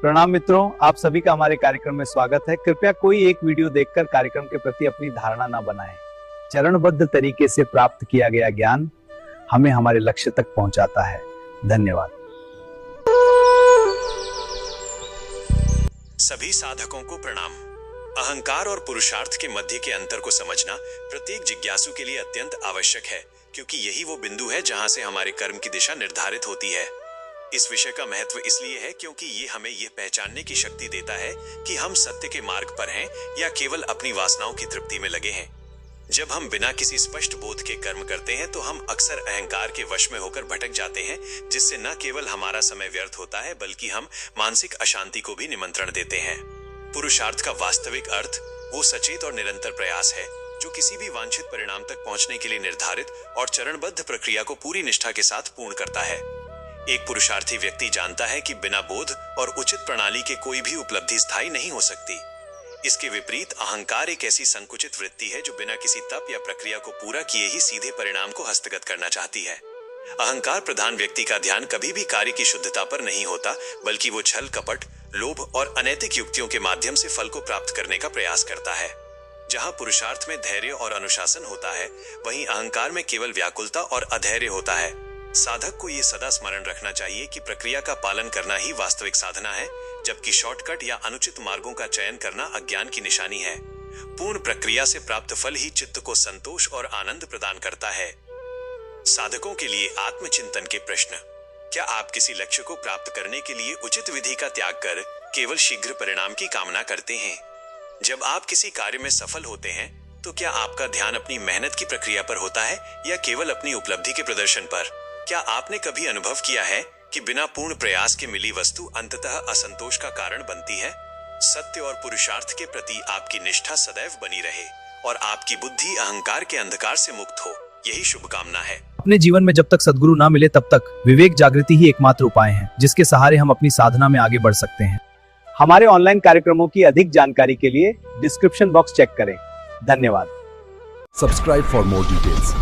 प्रणाम मित्रों, आप सभी का हमारे कार्यक्रम में स्वागत है। कृपया कोई एक वीडियो देखकर कार्यक्रम के प्रति अपनी धारणा न बनाएं। चरणबद्ध तरीके से प्राप्त किया गया ज्ञान हमें हमारे लक्ष्य तक पहुंचाता है। धन्यवाद। सभी साधकों को प्रणाम। अहंकार और पुरुषार्थ के मध्य के अंतर को समझना प्रत्येक जिज्ञासु के लिए अत्यंत आवश्यक है, क्योंकि यही वो बिंदु है जहां से हमारे कर्म की दिशा निर्धारित होती है। इस विषय का महत्व इसलिए है क्योंकि ये हमें यह पहचानने की शक्ति देता है कि हम सत्य के मार्ग पर हैं या केवल अपनी वासनाओं की तृप्ति में लगे हैं। जब हम बिना किसी स्पष्ट बोध के कर्म करते हैं तो हम अक्सर अहंकार के वश में होकर भटक जाते हैं, जिससे न केवल हमारा समय व्यर्थ होता है बल्कि हम मानसिक अशांति को भी निमंत्रण देते हैं। पुरुषार्थ का वास्तविक अर्थ वो सचेत और निरंतर प्रयास है जो किसी भी वांछित परिणाम तक पहुंचने के लिए निर्धारित और चरणबद्ध प्रक्रिया को पूरी निष्ठा के साथ पूर्ण करता है। एक पुरुषार्थी व्यक्ति जानता है कि बिना बोध और उचित प्रणाली के कोई भी उपलब्धि स्थायी नहीं हो सकती। इसके विपरीत अहंकार एक ऐसी संकुचित वृत्ति है जो बिना किसी तप या प्रक्रिया को पूरा किए ही सीधे परिणाम को हस्तगत करना चाहती है। अहंकार प्रधान व्यक्ति का ध्यान कभी भी कार्य की शुद्धता पर नहीं होता, बल्कि वो छल कपट, लोभ और अनैतिक युक्तियों के माध्यम से फल को प्राप्त करने का प्रयास करता है। जहां पुरुषार्थ में धैर्य और अनुशासन होता है, वहीं अहंकार में केवल व्याकुलता और अधैर्य होता है। साधक को ये सदा स्मरण रखना चाहिए कि प्रक्रिया का पालन करना ही वास्तविक साधना है, जबकि शॉर्टकट या अनुचित मार्गों का चयन करना अज्ञान की निशानी है। पूर्ण प्रक्रिया से प्राप्त फल ही चित्त को संतोष और आनंद प्रदान करता है। साधकों के लिए आत्मचिंतन के प्रश्न। क्या आप किसी लक्ष्य को प्राप्त करने के लिए उचित विधि का त्याग कर केवल शीघ्र परिणाम की कामना करते हैं? जब आप किसी कार्य में सफल होते हैं तो क्या आपका ध्यान अपनी मेहनत की प्रक्रिया पर होता है या केवल अपनी उपलब्धि के प्रदर्शन पर? क्या आपने कभी अनुभव किया है कि बिना पूर्ण प्रयास के मिली वस्तु अंततः असंतोष का कारण बनती है? सत्य और पुरुषार्थ के प्रति आपकी निष्ठा सदैव बनी रहे और आपकी बुद्धि अहंकार के अंधकार से मुक्त हो, यही शुभकामना है। अपने जीवन में जब तक सद्गुरु ना मिले तब तक विवेक जागृति ही एकमात्र उपाय है, जिसके सहारे हम अपनी साधना में आगे बढ़ सकते हैं। हमारे ऑनलाइन कार्यक्रमों की अधिक जानकारी के लिए डिस्क्रिप्शन बॉक्स चेक करें। धन्यवाद। Subscribe for more details.